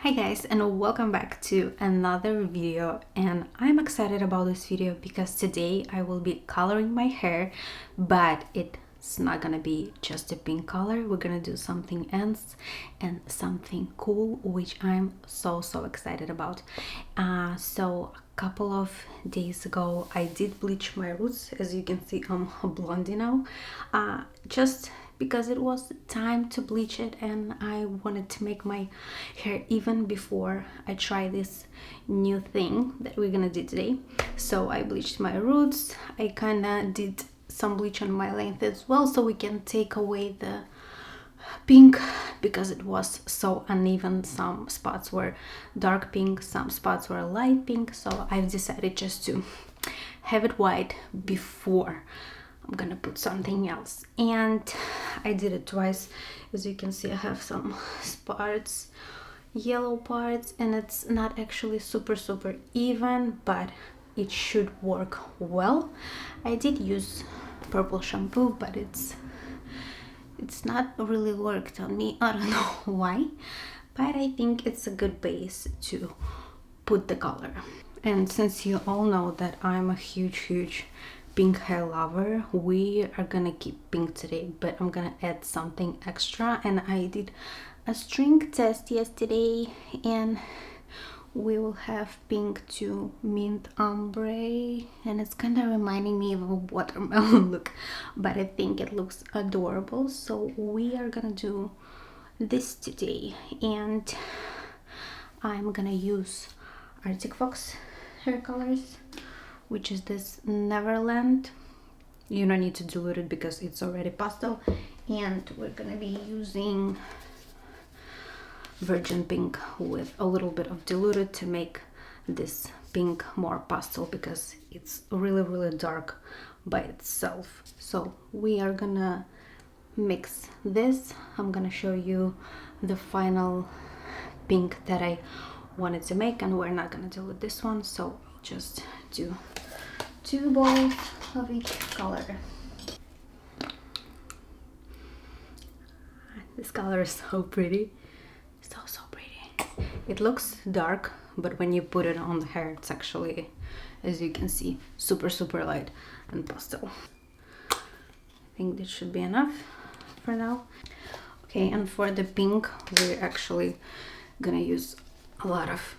Hi guys, and welcome back to another video, and I'm excited about this video because today I will be coloring my hair, but it's not gonna be just a pink color. We're gonna do something else and something cool, which I'm so excited about. So a couple of days ago I did bleach my roots. As you can see, I'm blondie now, just because it was time to bleach it, and I wanted to make my hair even before I try this new thing that we're gonna do today. So I bleached my roots. I kind of did some bleach on my length as well, so we can take away the pink because it was so uneven. Some spots were dark pink, some spots were light pink, so I've decided just to have it white before I'm gonna put something else. And I did it twice. As you can see, I have some spots, yellow parts, and it's not actually super even, but it should work well. I did use purple shampoo, but it's not really worked on me. I don't know why, but I think it's a good base to put the color. And since you all know that I'm a huge pink hair lover, we are gonna keep pink today, but I'm gonna add something extra. And I did a string test yesterday, and we will have pink to mint ombre, and it's kind of reminding me of a watermelon look, but I think it looks adorable. So we are gonna do this today, and I'm gonna use Arctic Fox hair colors, which is this Neverland. You don't need to dilute it because it's already pastel. And we're gonna be using virgin pink with a little bit of diluted to make this pink more pastel, because it's really dark by itself. So we are gonna mix this. I'm gonna show you the final pink that I wanted to make, and we're not gonna dilute this one, so just do 2 balls of each color. This color is so pretty, so pretty. It looks dark, but when you put it on the hair, it's actually, as you can see, super light and pastel. I think this should be enough for now. Okay, and for the pink, we're actually gonna use a lot of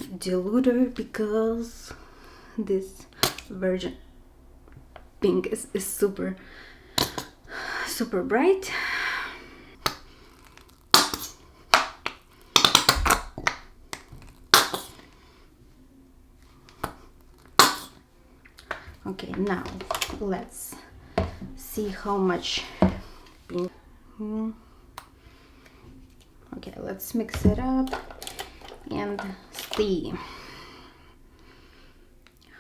diluter because this virgin pink is super bright. Okay, now let's see how much pink. Okay, let's mix it up and see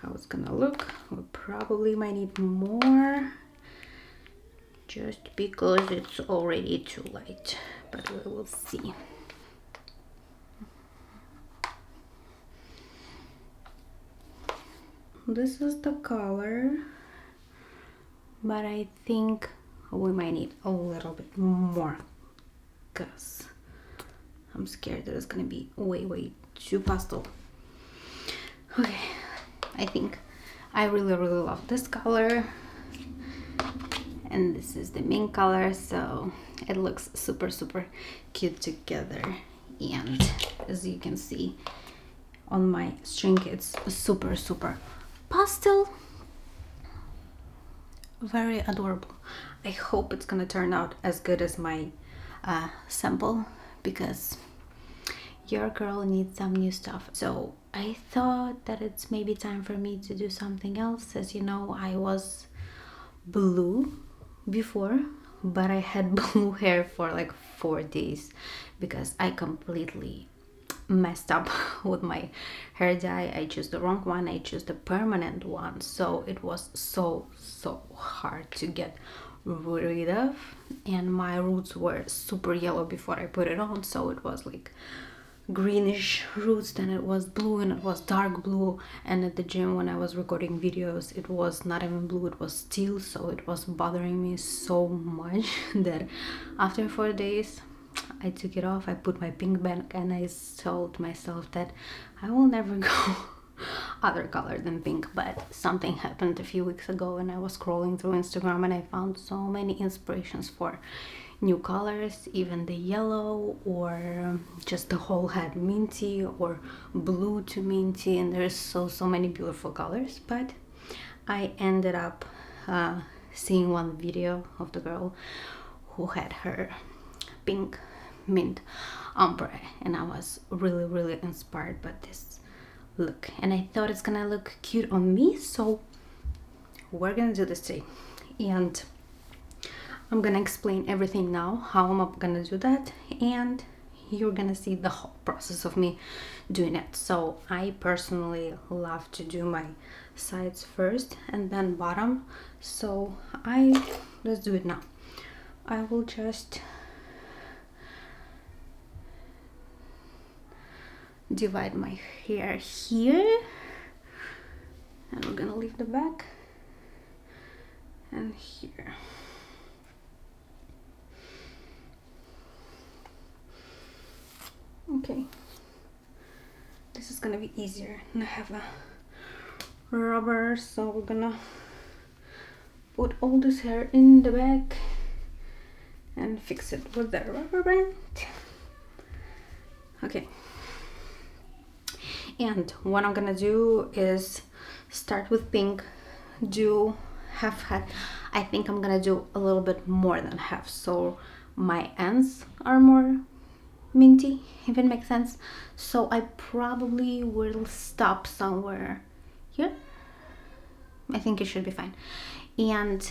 how it's gonna look. We probably might need more just because it's already too light, but we will see. This is the color, but I think we might need a little bit more because I'm scared that it's gonna be way too pastel. Okay, I think I really love this color, and this is the main color, so it looks super cute together. And as you can see on my string, it's super pastel, very adorable. I hope it's gonna turn out as good as my sample, because your girl needs some new stuff. So I thought that it's maybe time for me to do something else. As you know, I was blue before, but I had blue hair for like 4 days because I completely messed up with my hair dye. I chose the wrong one. I chose the permanent one, so it was so hard to get rid of, and my roots were super yellow before I put it on, so it was like greenish roots, then it was blue, and it was dark blue. And at the gym, when I was recording videos, it was not even blue, it was teal, so it was bothering me so much that after 4 days I took it off, I put my pink back, and I told myself that I will never go other color than pink. But something happened a few weeks ago, and I was scrolling through Instagram and I found so many inspirations for new colors, even the yellow, or just the whole head minty, or blue to minty, and there's so many beautiful colors. But I ended up seeing one video of the girl who had her pink mint ombre, and I was really inspired by this look, and I thought it's gonna look cute on me, so we're gonna do this today. And I'm gonna explain everything now, how I'm gonna do that, and you're gonna see the whole process of me doing it. So I personally love to do my sides first and then bottom, so let's do it now. I will just divide my hair here, and we're gonna leave the back and here. Okay, this is gonna be easier, and I have a rubber, so we're gonna put all this hair in the back and fix it with the rubber band. Okay, and what I'm gonna do is start with pink, do half head. I think I'm gonna do a little bit more than half, so my ends are more minty, if it makes sense. So I probably will stop somewhere here. I think it should be fine. And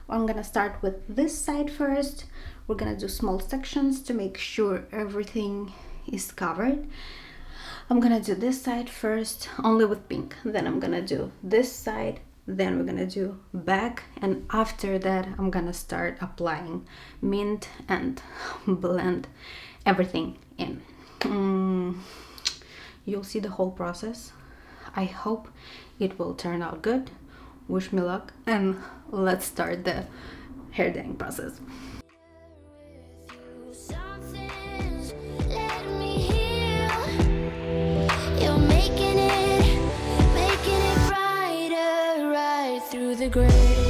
I'm gonna start with this side first. We're gonna do small sections to make sure everything is covered. I'm gonna do this side first, only with pink. Then I'm gonna do this side, then we're gonna do back, and after that I'm gonna start applying mint and blend everything in. You'll see the whole process. I hope it will turn out good. Wish me luck, and let's start the hair dyeing process. The gray.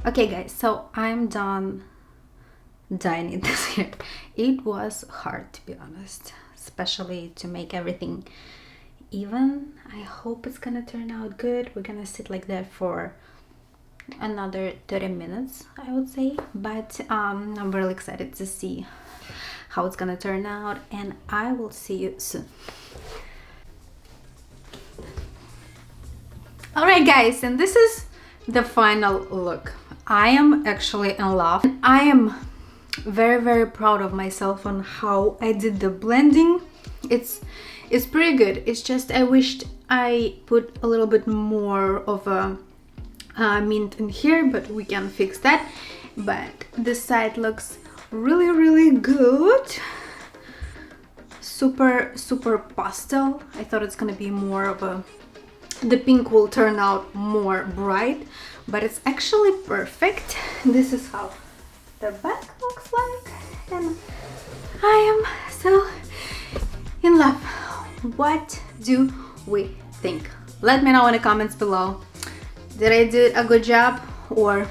Okay guys, so I'm done dyeing this hair. It was hard, to be honest, especially to make everything even. I hope it's gonna turn out good. We're gonna sit like that for another 30 minutes, I would say, but I'm really excited to see how it's gonna turn out, and I will see you soon. Alright guys, and this is the final look. I am actually in love. I am very proud of myself on how I did the blending. It's It's pretty good. It's just I wished I put a little bit more of a mint in here, but we can fix that. But this side looks really good. Super pastel. I thought it's gonna be more of a, the pink will turn out more bright, but it's actually perfect. This is how the back looks like, and I am so in love. What do we think? Let me know in the comments below. Did I do a good job, or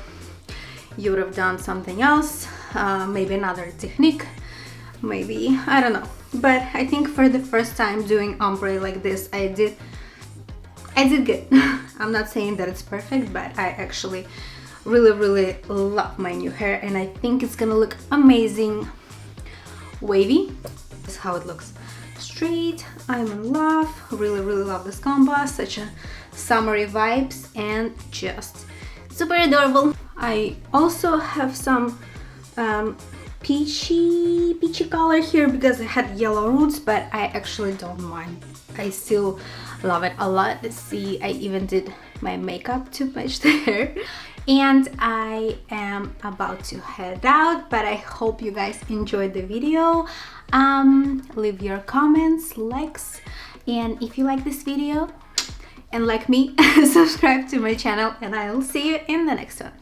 you would have done something else? Maybe another technique, maybe, I don't know. But I think for the first time doing ombre like this, I did good. I'm not saying that it's perfect, but I actually really love my new hair, and I think it's gonna look amazing wavy. This is how it looks straight. I'm in love. Really love this combo. Such a summery vibes and just super adorable. I also have some peachy color here because I had yellow roots, but I actually don't mind. I still love it a lot. Let's see, I even did my makeup to match the hair. And I am about to head out, but I hope you guys enjoyed the video. Leave your comments, likes, and if you like this video and like me, subscribe to my channel, and I'll see you in the next one.